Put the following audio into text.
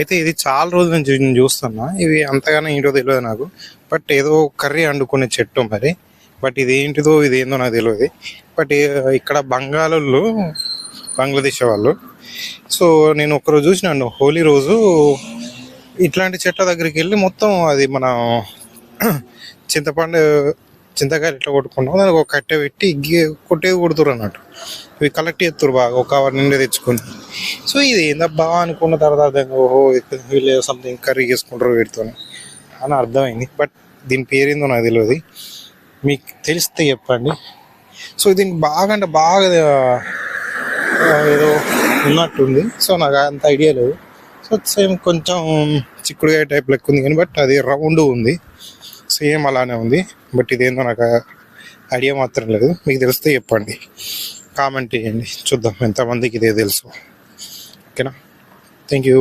అయితే ఇది చాలా రోజుల నుంచి నేను చూస్తున్నా. ఇవి అంతగానో ఏంటో తెలియదు నాకు. బట్ ఏదో కర్రీ వండుకునే చెట్టు మరి. బట్ ఇది ఏంటిదో ఇది ఏందో నాకు తెలియదు. బట్ ఇక్కడ బంగ్లాదేశ్ వాళ్ళు. సో నేను ఒకరోజు చూసినాను, హోలీ రోజు ఇట్లాంటి చెట్ల దగ్గరికి వెళ్ళి మొత్తం అది మన చింతపండు చింతకాయలు ఎట్లా కొట్టుకుంటాం దానికి ఒక కట్టె పెట్టి కొట్టేది కొడుతురు అన్నట్టు. ఇవి కలెక్ట్ చేస్తారు బాగా, ఒక కవర్ నిండే తెచ్చుకొని. సో ఇది ఏందబ్బా అనుకున్న తర్వాత ఓహో వీళ్ళు సంథింగ్ కర్రీ చేసుకుంటారు వీటితో అని అర్థమైంది. బట్ దీని పేరేందో నాకు తెలియదు, మీకు తెలిస్తే చెప్పండి. సో దీనికి బాగా అంటే బాగా ఏదో ఉన్నట్టుంది. సో నాకు అంత ఐడియా లేదు. సో సేమ్ కొంచెం చిక్కుడుకాయ టైప్ లెక్క ఉంది కానీ బట్ అది రౌండ్ ఉంది, సేమ్ అలానే ఉంది. బట్ ఇదేందో నాకు ఐడియా మాత్రం లేదు. మీకు తెలిస్తే చెప్పండి, కామెంట్ చేయండి, చూద్దాం ఎంతమందికి ఇదే తెలుసు. ఓకేనా, థ్యాంక్ యూ.